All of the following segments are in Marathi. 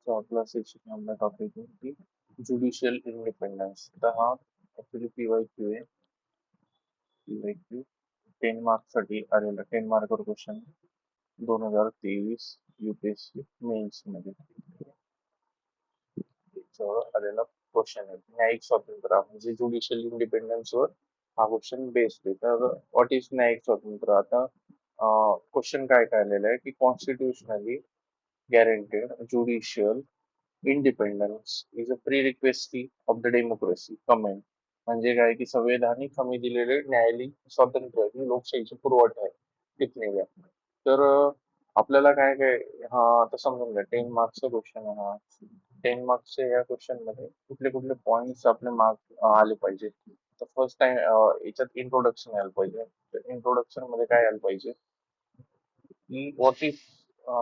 तो आपला सेक्शन आपला टॉपिक आहे की ज्युडिशियल इंडिपेंडन्स. तर हा ऍक्च्युली पीवायक्यू आहे. पीवायक्यू 10 मार्क्स साठी आलेला 10 मार्कवर क्वेश्चन 2023 UPSC मेन्स मध्ये त्याच्यावर आलेला क्वेश्चन आहे. न्यायिक स्वातंत्र्य म्हणजे ज्युडिशियल इंडिपेंडन्स वर हा क्वेश्चन बेस्ड आहे. तर व्हॉट इज न्यायिक स्वातंत्र्य? आता क्वेश्चन काय काय आलेलं आहे की constitutionally guaranteed judicial independence is a prerequisite of the democracy comment. म्हणजे काय की संवैधानिक हमी दिलेले न्यायालयीन स्वातंत्र्य ही लोकशाहीची पुरवठा आहे टिकलेल्या. तर आपल्याला काय काय हा आता समजून घ्या 10 मार्क्सचा क्वेश्चन आहे हा. 10 मार्क्सच्या या क्वेश्चन मध्ये कुठले कुठले पॉइंट्स आपले मार्क आले पाहिजे. तर फर्स्ट टाइम याच्यात इंट्रोडक्शन यायला पाहिजे. तर इंट्रोडक्शन मध्ये काय यायला पाहिजे की व्हॉट इज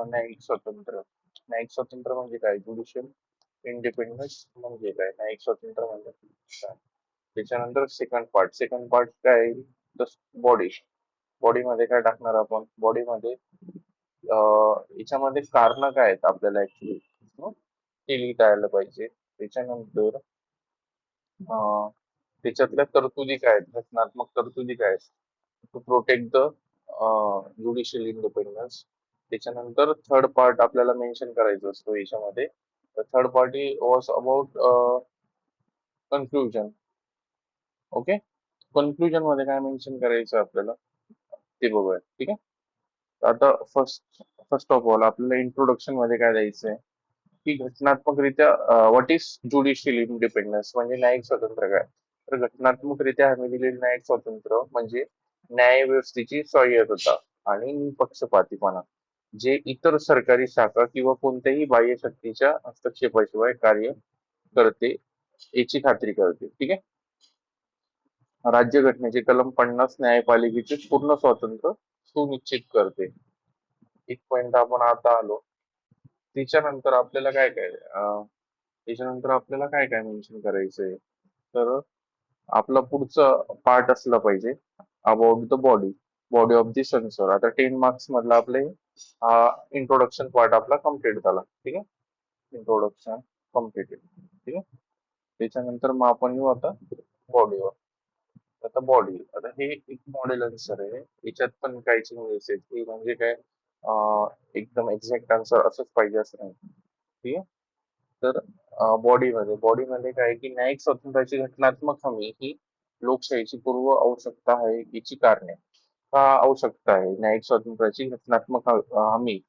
न्यायिक स्वातंत्र्य. न्यायिक स्वातंत्र्य म्हणजे काय, ज्युडिशियल इंडिपेंडन्स म्हणजे काय, न्यायिक स्वातंत्र्य म्हणजे काय. त्याच्यानंतर सेकंड पार्ट काय, तर बॉडी. बॉडीमध्ये काय टाकणार आपण, बॉडीमध्ये याच्यामध्ये कारण काय आहेत आपल्याला ऍक्च्युली ते लिहिता यायला पाहिजे. त्याच्यानंतर त्याच्यातल्या तरतुदी काय आहेत, घटनात्मक तरतुदी काय आहेत, to protect the judicial independence. त्याच्यानंतर थर्ड पार्ट आपल्याला मेन्शन करायचं असतो याच्यामध्ये. Third party was about conclusion. Okay, conclusion मध्ये काय मेन्शन करायचं आपल्याला ते बघूया. ठीक आहे. आता फर्स्ट ऑफ ऑल आपल्याला इंट्रोडक्शन मध्ये काय द्यायचंय की घटनात्मकरित्या व्हॉट इज ज्युडिशियल इंडिपेंडन्स म्हणजे न्यायिक स्वातंत्र्य काय. तर घटनात्मकरित्या हमी दिलेले न्यायिक स्वातंत्र्य म्हणजे न्यायव्यवस्थेची स्वायत्तता आणि निपक्षपातीपणा, जे इतर सरकारी शाखा किंवा कोणत्याही बाह्य शक्तीच्या हस्तक्षेपाशिवाय कार्य करते याची खात्री करते. ठीक आहे. राज्यघटनेचे कलम 50 न्यायपालिकेचे पूर्ण स्वातंत्र्य सुनिश्चित करते. एक पॉइंट आपण आता आलो. त्याच्यानंतर आपल्याला काय काय त्याच्यानंतर आपल्याला काय काय मेन्शन करायचंय, तर आपला पुढचा पार्ट असला पाहिजे about the body, body of the sensor. आता 10 मार्क्स मधला आपले हा इंट्रोडक्शन पार्ट आपला कम्प्लीट झाला. ठीक आहे, इंट्रोडक्शन कम्प्लीटेड. ठीक आहे. त्याच्यानंतर मग आपण येऊ आता बॉडीवर. आता बॉडी, आता हे एक मॉडेल आन्सर आहे. याच्यात पण काही चेंजेस आहेत की म्हणजे काय एकदम एक्झॅक्ट आन्सर असंच पाहिजे असं नाही. ठीक आहे. तर बॉडीमध्ये काय आहे की न्यायिक स्वातंत्र्याची घटनात्मक हमी ही लोकशाहीची पूर्व आवश्यकता आहे. याची कारणे का आवश्यकता आहे न्यायिक स्वातंत्र्याची घटनात्मक हमी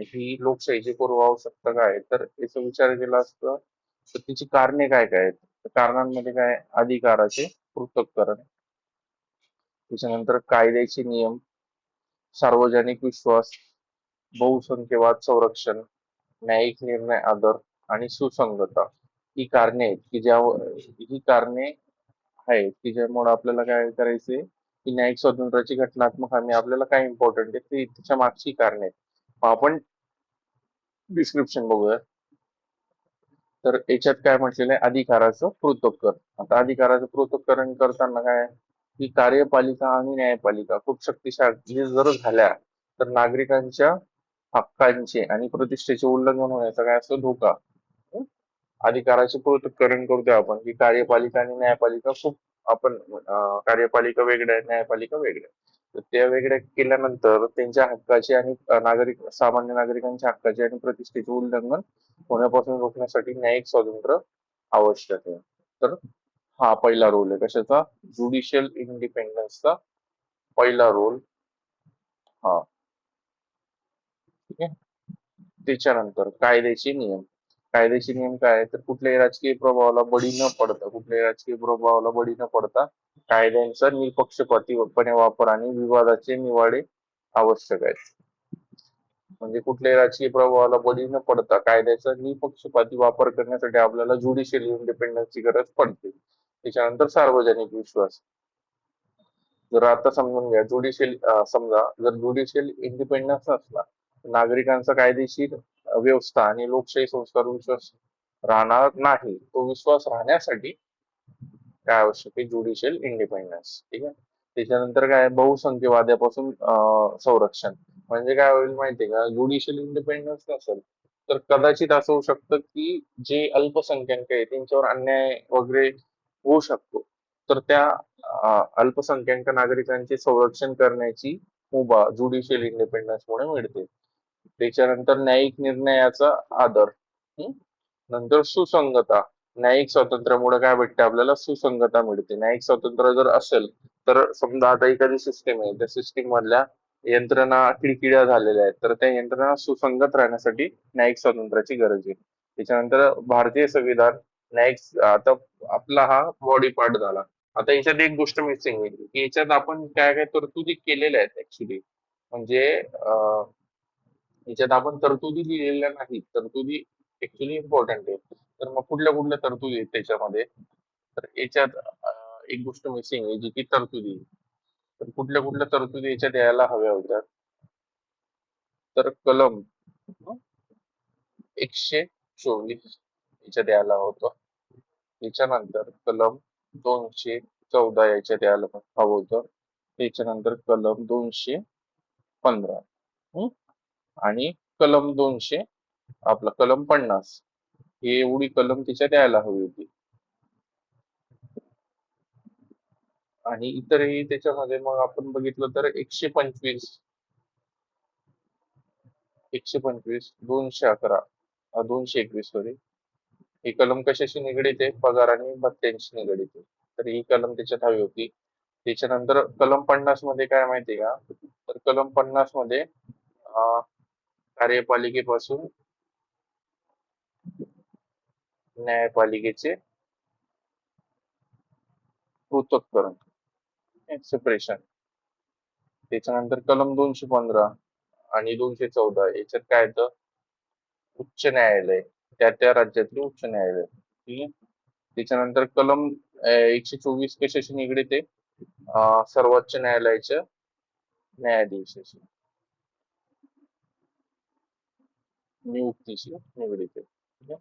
ही लोकशाहीची पूर्व आवश्यकता काय आहे, तर याचा विचार केला असता तर तिची कारणे काय काय आहेत. तर कारणांमध्ये काय, अधिकाराचे पृथक्करण, त्याच्यानंतर कायद्याचे नियम, सार्वजनिक विश्वास, बहुसंख्यवाद संरक्षण, न्यायिक निर्णय आदर आणि सुसंगता. ही कारणे आहेत की ही कारणे आहेत की ज्यामुळे आपल्याला काय करायचंय की न्यायिक स्वातंत्र्याची घटनात्मक हमी आपल्याला काय इम्पॉर्टंट आहे ते त्याच्या मागची कारणे आहेत. मग आपण डिस्क्रिप्शन बघूया. तर याच्यात काय म्हटलेलं आहे, अधिकाराचं पृथक्करण. आता अधिकाराचं पृथक्करण करताना काय की कार्यपालिका आणि न्यायपालिका खूप शक्तिशाली जर झाल्या तर नागरिकांच्या हक्कांचे आणि प्रतिष्ठेचे उल्लंघन होण्याचा काय असतो धोका. हं? अधिकाराचे पृथक्करण करतोय आपण की कार्यपालिका आणि न्यायपालिका खूप आपण कार्यपालिका वेगळ्या आहे, न्यायपालिका वेगळ्या आहे. तर त्या वेगळ्या केल्यानंतर त्यांच्या हक्काचे आणि सामान्य नागरिकांच्या हक्काचे आणि प्रतिष्ठेचे उल्लंघन होण्यापासून रोखण्यासाठी न्यायिक स्वातंत्र्य आवश्यक आहे. तर हा पहिला रोल आहे कशाचा, ज्युडिशियल इंडिपेंडन्सचा पहिला रोल हा. ठीक आहे. त्याच्यानंतर कायद्याचे नियम. कायद्याचे नियम काय आहे, तर कुठल्याही राजकीय प्रभावाला बळी न पडता कायद्यांचा निपक्षपातीपणे वापर आणि विवादाचे निवाडे आवश्यक आहेत. म्हणजे कुठल्याही राजकीय प्रभावाला बळी न पडता कायद्याचा निपक्षपाती वापर करण्यासाठी आपल्याला ज्युडिशियल इंडिपेंडन्सची गरज पडते. त्याच्यानंतर सार्वजनिक विश्वास. जर आता समजून घ्या समजा जर ज्युडिशियल इंडिपेंडन्स असला नागरिकांचा कायदेशीर व्यवस्था आणि लोकशाही संस्कार विश्वास राहणार नाही. तो विश्वास राहण्यासाठी काय आवश्यक आहे, ज्युडिशियल इंडिपेंडन्स. ठीक आहे. त्याच्यानंतर काय, बहुसंख्यवादापासून संरक्षण. म्हणजे काय होईल माहितीये का, ज्युडिशियल इंडिपेंडन्स नसेल तर कदाचित असं होऊ शकतं की जे अल्पसंख्याक आहे त्यांच्यावर अन्याय वगैरे होऊ शकतो. तर त्या अल्पसंख्याक नागरिकांचे संरक्षण करण्याची मुभा ज्युडिशियल इंडिपेंडन्समुळे मिळते. त्याच्यानंतर न्यायिक निर्णयाचा आदर. हं? नंतर सुसंगता. न्यायिक स्वातंत्र्यामुळे काय भेटते आपल्याला? सुसंगता मिळते. न्यायिक स्वातंत्र्य जर असेल तर समजा आता एखादी सिस्टीम आहे, त्या सिस्टीम मधल्या यंत्रणा किरकिऱ्या झालेल्या आहेत, तर त्या यंत्रणा सुसंगत राहण्यासाठी न्यायिक स्वातंत्र्याची गरज आहे. त्याच्यानंतर भारतीय संविधान न्यायिक, आता आपला हा बॉडी पार्ट झाला. आता याच्यात एक गोष्ट मिसिंग आहे की याच्यात आपण काय काय तरतुदी केलेल्या आहेत ऍक्च्युली. म्हणजे याच्यात आपण तरतुदी लिहिलेल्या नाहीत. तरतुदी ऍक्च्युली इम्पॉर्टंट आहे. तर मग कुठल्या कुठल्या तरतुदी आहेत त्याच्यामध्ये? तर याच्यात एक गोष्ट मिसिंग आहे जी की तरतुदी. तर कुठल्या कुठल्या तरतुदी याच्यात यायला हव्या होत्या? तर कलम 124 याच्यात यायला होतं. त्याच्यानंतर कलम 214 याच्यात यायला हवं होतं. त्याच्यानंतर कलम 215 आणि कलम 200, आपला कलम 50, ही एवढी कलम त्याच्यात यायला हवी होती. आणि इतरही त्याच्यामध्ये मग आपण बघितलं तर 125, 211, 221 सॉरी, ही कलम कशाशी निगडीत आहे? पगार आणि भत्त्यांशी निगडीत आहे. तर ही कलम त्याच्यात हवी होती. त्याच्यानंतर कलम 50 मध्ये काय माहिती का? तर कलम 50 मध्ये कार्यपालिकेपासून न्यायपालिकेचे पृथक्करण, सेपरेशन. त्याच्यानंतर कलम 215 आणि 214 याच्यात काय येतं? उच्च न्यायालय, त्या त्या राज्यातले उच्च न्यायालय. ठीक आहे. त्याच्यानंतर कलम 124 कशाशी निगडीत आहे? सर्वोच्च न्यायालयाच्या न्यायाधीशाशी, नियुक्तीशी निगडीत आहे. ठीक आहे.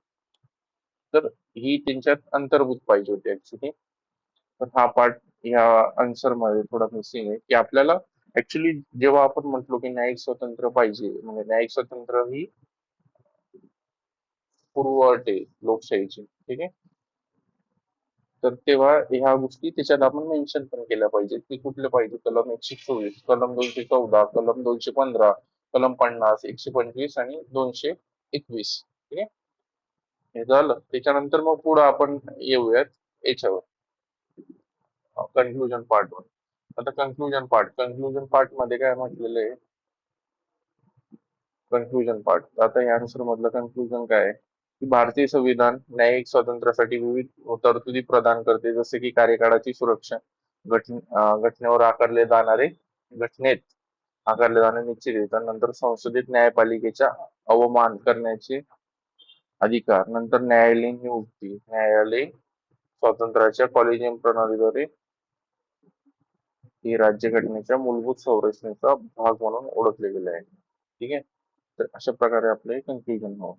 तर ही त्यांच्यात अंतर्भूत पाहिजे होती ऍक्च्युली. तर हा पार्ट ह्या आन्सर मध्ये थोडा मिसिंग आहे की आपल्याला ऍक्च्युली जेव्हा आपण म्हटलो की न्यायिक स्वतंत्र पाहिजे, म्हणजे न्यायिक स्वतंत्र ही पूर्वअट आहे लोकशाहीची. ठीक आहे. तर तेव्हा ह्या गोष्टी त्याच्यात आपण मेन्शन पण केल्या पाहिजेत की कुठले पाहिजे. कलम 124, कलम 214, कलम 215, कलम 50, 125 आणि 221. ठीक आहे. हे झालं. त्याच्यानंतर मग पुढे आपण येऊयात याच्यावर, कन्क्लुजन पार्ट वर. आता कन्क्लुजन पार्ट मध्ये काय म्हटलेलं आहे? कन्क्लुजन पार्ट, आता या आन्सर मधलं कन्क्लुजन काय आहे की भारतीय संविधान न्यायिक स्वातंत्र्यासाठी विविध तरतुदी प्रदान करते, जसे की कार्यकाळाची सुरक्षा, घटनेवर घटनेत आकारले जाणारे निश्चित येतात, नंतर संसदेत न्यायपालिकेचा अवमान करण्याचे अधिकार, नंतर न्यायालयीन नियुक्ती, न्यायालय स्वातंत्र्याच्या कॉलेजियम प्रणालीद्वारे ही राज्यघटनेच्या मूलभूत संरचनेचा भाग म्हणून ओळखले गेले आहे. ठीक आहे. तर अशा प्रकारे आपले कन्क्लुजन हो.